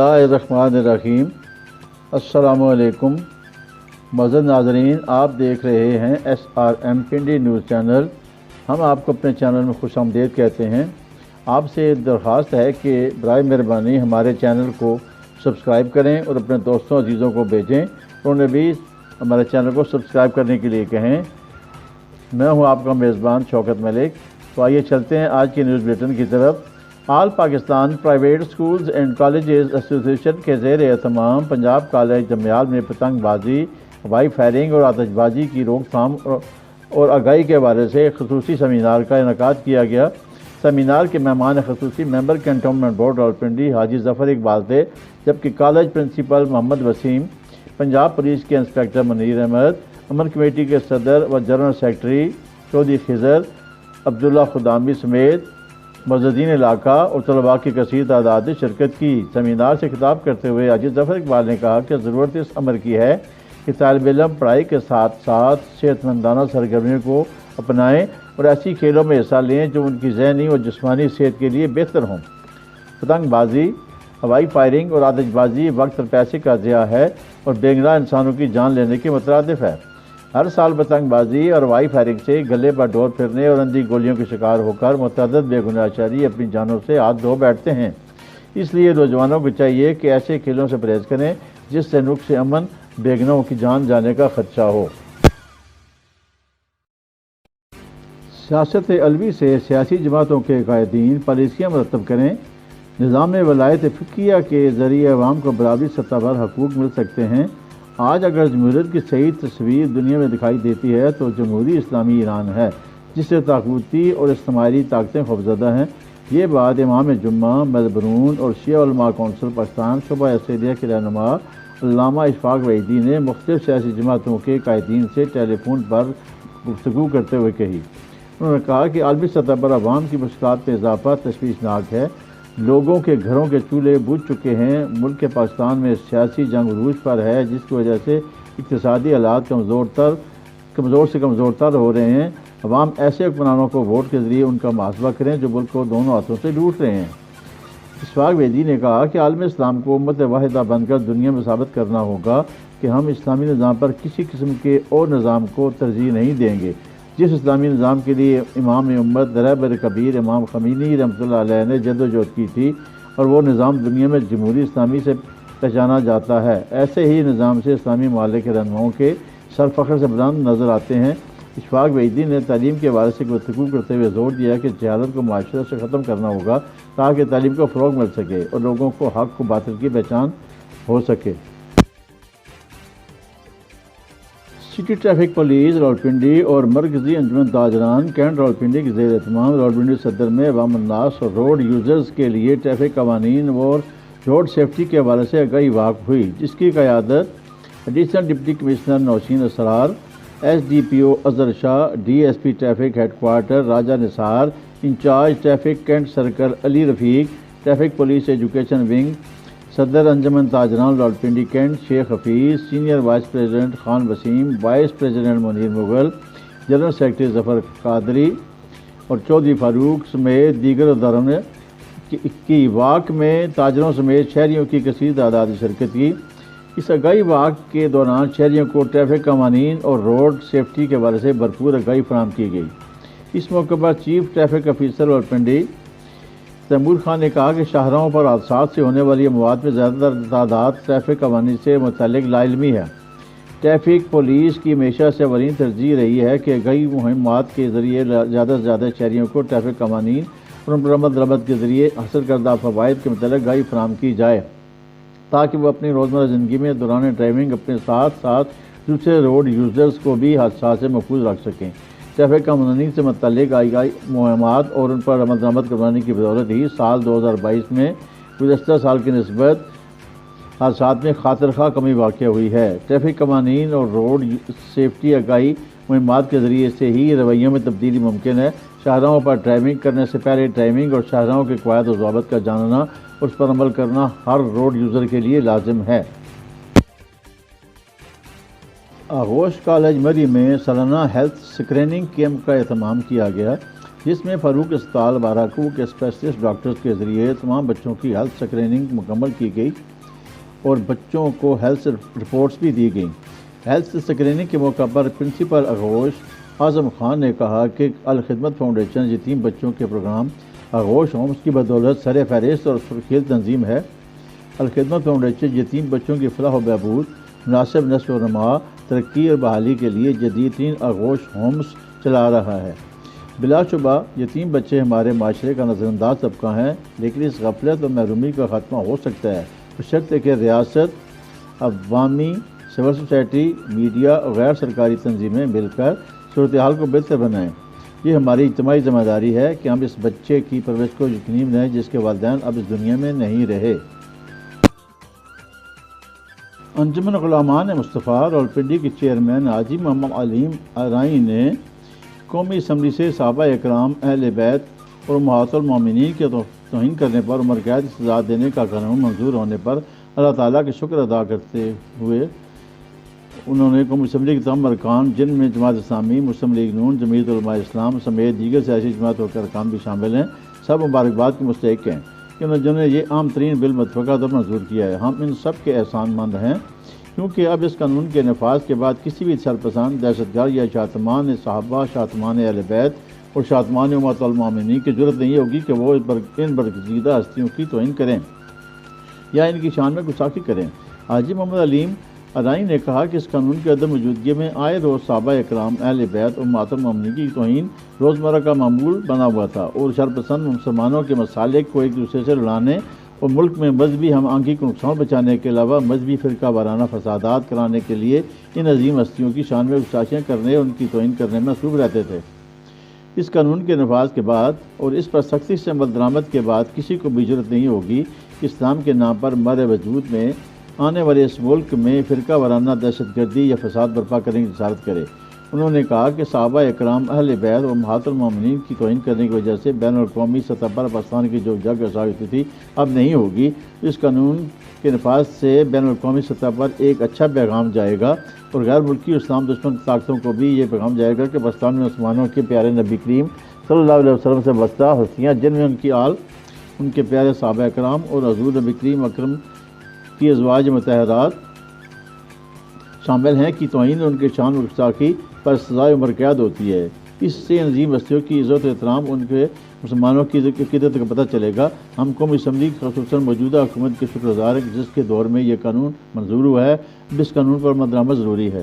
बिस्मिल्लाहिर्रहमानिर्रहीम। अस्सलामु अलैकुम। मज़ीद नाज़रीन, आप देख रहे हैं SRM पिंडी न्यूज़ चैनल। हम आपको अपने चैनल में खुशामदीद कहते हैं। आपसे दरख्वास्त है कि बराए मेहरबानी हमारे चैनल को सब्सक्राइब करें और अपने दोस्तों अजीज़ों को भेजें, उन्हें भी हमारे चैनल को सब्सक्राइब करने के लिए कहें। मैं हूं आपका मेज़बान शौकत मलिक। तो आइए चलते हैं आज की न्यूज़ बुलेटिन की तरफ। All Pakistan private schools and colleges association के ज़ेर एहतमाम पंजाब कॉलेज दमयाल में पतंगबाजी, हवाई फायरिंग और आतिशबाजी की रोकथाम और आगाही के हवाले से खसूसी सेमिनार का इनेकाद किया गया। सेमिनार के मेहमान खसूसी member cantonment board Rawalpindi Haji Zafar Iqbal थे, जबकि college principal Mohammad Waseem, Punjab police के इंस्पेक्टर मुनीर अहमद, अमन कमेटी के सदर व जनरल सेक्रेटरी चौधरी खिजर अब्दुल्ला खुदामी समेत मौजूदीन इलाका और तलबा की कसीर तादाद ने शिरकत की। सेमिनार से खिताब करते हुए हाजी ज़फ़र इकबाल ने कहा कि ज़रूरत इस अमर की है कि तालिब इल्म पढ़ाई के साथ साथ सेहतमंदाना सरगर्मियों को अपनाएं और ऐसी खेलों में हिस्सा लें जो उनकी ज़हनी और जिस्मानी सेहत के लिए बेहतर हों। पतंगबाजी, हवाई फायरिंग और आतिशबाजी वक्त और पैसे का ज़िया है और बेगुनाह इंसानों की जान लेने के मुतरादिफ है। हर साल पतंगबाजी और हवाई फायरिंग से गले पर डोर फिरने और अंधी गोलियों के शिकार होकर मुतअद्दिद बेगुनाह शहरी अपनी जानों से हाथ धो बैठते हैं। इसलिए नौजवानों को चाहिए कि ऐसे खेलों से परहेज़ करें जिससे नुक्स अमन, बेगुनाहों की जान जाने का खदशा हो। सियासत अलवी से सियासी जमातों के कायदीन पॉलिसियाँ मरतब करें। निज़ाम वलायत फ़िक़िया के ज़रिए अवाम को बराबरी सतह पर हकूक़ मिल सकते हैं। आज अगर जमहूरियत की सही तस्वीर दुनिया में दिखाई देती है तो जमहूरी इस्लामी ईरान है, जिससे ताकूती और इज्तिमाई ताकतें खौफज़दा हैं। ये बात इमाम जुम्मा मेलबर्न और शिया उलमा कौंसिल पाकिस्तान सूबा ऑस्ट्रेलिया के रहनुमा अल्लामा इशफाक वहीदी ने मुख्तलिफ सियासी जमातों के कायदीन से टेलीफोन पर गुफ्तगू करते हुए कही। उन्होंने कहा कि आलमी सतह पर अवाम की मुश्किलात में इजाफा तशवीशनाक है। लोगों के घरों के चूल्हे बुझ चुके हैं। मुल्क के पाकिस्तान में सियासी जंग रूज पर है, जिसकी वजह से इक़्तिसादी हालात कमज़ोर से कमज़ोरतर हो रहे हैं। अवाम ऐसे हुक्मरानों को वोट के ज़रिए उनका मुहासबा करें जो मुल्क को दोनों हाथों से लूट रहे हैं। इशफाक वहीदी ने कहा कि आलम इस्लाम को उम्मत वाहिदा बनकर दुनिया में साबित करना होगा कि हम इस्लामी निज़ाम पर किसी किस्म के और निज़ाम को तरजीह नहीं देंगे। जिस इस्लामी निज़ाम के लिए इमाम उम्मत रहबर कबीर इमाम ख़मीनी रहमतुल्लाह अलैह ने जद्दोजहद की थी और वो निज़ाम दुनिया में जमहूरी इस्लामी से पहचाना जाता है, ऐसे ही निज़ाम से इस्लामी मालिक के रहनुमाओं के सर फ़ख्र से बुलंद नज़र आते हैं। इशफाक वहीदी ने तालीम के हवाले से गुफ्तगू करते हुए जोर दिया कि जहालत को माशरे से ख़त्म करना होगा ताकि तालीम को फ़रोग़ मिल सके और लोगों को हक़ को बातिल की पहचान हो सके। सिटी ट्रैफिक पुलिस रावलपिंडी और मरकज़ी अंजुमन ताजरान कैंट रावलपिंडी के ज़ेर एहतमाम रावलपिंडी सदर में अवाम अन्नास और रोड यूज़र्स के लिए ट्रैफिक कवानीन और रोड सेफ्टी के हवाले से आगाही वाक़ हुई, जिसकी क़यादत additional deputy commissioner Nausheen Asrar, SDPO Azhar Shah, DSP traffic headquarter Raja Nisar, incharge traffic cantt circle Ali Rafiq, traffic police education wing सदर Anjuman Tajran Rawalpindi cantt Sheikh Hafeez, senior vice president Khan Waseem, vice president Munir Mughal, general secretary Zafar Qadri और चौधरी फारूक समेत दीगर अदारों ने की वाक़ में ताजरों समेत शहरियों की कसीर तादाद ने शिरकत की। इस आगाही वाक़ के दौरान शहरियों को ट्रैफिक कवानीन और रोड सेफ्टी के हवाले से भरपूर आगाही फराहम की गई। इस मौके पर chief traffic officer Rawalpindi Taimur Khan ने कहा कि शाहराहों पर हादसात से होने वाली मौत में ज़्यादातर तादाद ट्रैफिक कवानीन से मुतल्लिक़ लाइलमी है। ट्रैफिक पुलिस की हमेशा से अवलीन तरजीह रही है कि आगाही मुहिमात के ज़रिए ज़्यादा से ज़्यादा शहरियों को ट्रैफिक कवानीन और उन पर अमल दरामद के ज़रिए हासिल करदा फ़वाइद के मुतल्लिक़ आगाही फराहम की जाए ताकि वो अपनी रोज़मर्रा ज़िंदगी में दौरान ड्राइविंग अपने साथ साथ दूसरे रोड यूज़र्स को भी हादसात से महफूज रख सकें। ट्रैफिक कवानीन से मुतल्लिक़ आगाही मुहिमात और उन पर अमल दरामद करवाने की बदौलत ही साल 2022 में गुज़श्ता साल की निस्बत हादसात में खातिरख़्वाह कमी वाक़ हुई है। ट्रैफिक कवानीन और रोड सेफ्टी आगाही मुहिमात के ज़रिए से ही रवैयों में तब्दीली मुमकिन है। शाहराहों पर ड्राइविंग करने से पहले ड्राइविंग और शाहराहों के क़वायद और ज़वाबित का जानना, उस पर अमल करना हर रोड यूज़र के लिए लाजिम है। आगोश कॉलेज मरी में सालाना हेल्थ स्क्रीनिंग कैंप का एहतमाम किया गया। جس میں فاروق اسپتال باراکو کے اسپیشلسٹ ڈاکٹرز کے ذریعے تمام بچوں کی ہیلتھ اسکریننگ مکمل کی گئی اور بچوں کو ہیلتھ رپورٹس بھی دی گئیں۔ ہیلتھ اسکریننگ کے موقع پر پرنسپل آغوش اعظم خان نے کہا کہ الخدمت فاؤنڈیشن یتیم بچوں کے پروگرام آغوش ہومز کی بدولت سر فہرست اور سرخیل تنظیم ہے۔ الخدمت فاؤنڈیشن یتیم بچوں کی فلاح و بہبود، مناسب نشو و نما، ترقی اور بحالی کے لیے جدید ترین آغوش ہومز چلا رہا ہے۔ بلا شبہ یتیم بچے ہمارے معاشرے کا نظر انداز طبقہ ہیں، لیکن اس غفلت اور محرومی کا خاتمہ ہو سکتا ہے بشرط کہ ریاست، عوامی، سول سوسائٹی، میڈیا اور غیر سرکاری تنظیمیں مل کر صورتحال کو بہتر بنائیں۔ یہ ہماری اجتماعی ذمہ داری ہے کہ ہم اس بچے کی پرورش کو یقینی بنائیں جس کے والدین اب اس دنیا میں نہیں رہے۔ انجمن غلامان مصطفیٰ راولپنڈی کے چیئرمین حاجی محمد علیم ارائیں نے قومی اسمبلی سے صحابہ اکرام، اہل بیت اور امہات المومنین کے توہین کرنے پر عمر قید کی سزا دینے کا قانون منظور ہونے پر اللہ تعالیٰ کا شکر ادا کرتے ہوئے انہوں نے قومی اسمبلی کے تمام ارکان، جن میں جماعت اسلامی، مسلم لیگ نون، جمعیت علماء اسلام سمیت دیگر سیاسی جماعتوں کے ارکان بھی شامل ہیں، سب مبارکباد کے مستحق ہیں کہ جنہوں نے یہ عام ترین بل متفقہ طور پر منظور کیا ہے۔ ہم ان سب کے احسان مند ہیں کیونکہ اب اس قانون کے نفاذ کے بعد کسی بھی سرپسند، دہشت گرد یا شاطمان صحابہ، شاطمان اہل بیت اور شاطمان امت المومنین کی ضرورت نہیں ہوگی کہ وہ ان برگزیدہ ہستیوں کی توہین کریں یا ان کی شان میں گستاخی کریں۔ حاجی محمد علیم ارائیں نے کہا کہ اس قانون کی عدم موجودگی میں آئے روز صحابہ اکرام، اہل بیت اور امت المومنین کی توہین روزمرہ کا معمول بنا ہوا تھا اور شرپسند مسلمانوں کے مسالک کو ایک دوسرے سے لڑانے اور ملک میں مذہبی ہم آہنگی کو نقصان بچانے کے علاوہ مذہبی فرقہ وارانہ فسادات کرانے کے لیے ان عظیم ہستیوں کی شان میں گستاخیاں کرنے اور ان کی توہین کرنے میں مصروف رہتے تھے۔ اس قانون کے نفاذ کے بعد اور اس پر سختی سے عمل درآمد کے بعد کسی کو بھی ضرورت نہیں ہوگی کہ اسلام کے نام پر ہمارے وجود میں آنے والے اس ملک میں فرقہ وارانہ دہشت گردی یا فساد برپا کرنے کی جسارت کرے۔ انہوں نے کہا کہ صحابہ اکرام، اہل بیت اور امہات المومنین کی توہین کرنے کی وجہ سے بین الاقوامی سطح پر پاکستان کی جو جنگ ہوتی تھی اب نہیں ہوگی۔ اس قانون کے نفاذ سے بین الاقوامی سطح پر ایک اچھا پیغام جائے گا اور غیر ملکی اسلام دشمن طاقتوں کو بھی یہ پیغام جائے گا کہ پاکستان میں مسلمانوں کے پیارے نبی کریم صلی اللہ علیہ وسلم سے وابستہ ہستیاں، جن میں ان کی آل، ان کے پیارے صحابہ اکرام اور حضور نبی کریم اکرم کی ازواج مطہرات شامل ہیں کی توہین اور ان کے شان و گستاخی پر سزائے عمر قید ہوتی ہے۔ اس سے عظیم ہستیوں کی عزت و احترام، ان کے مسلمانوں کی عقیدت کا پتہ چلے گا۔ ہم قومی اسمبلی خصوصاً موجودہ حکومت کے شکر گزار ہیں جس کے دور میں یہ قانون منظور ہوا ہے۔ اب اس قانون پر عمل درآمد ضروری ہے۔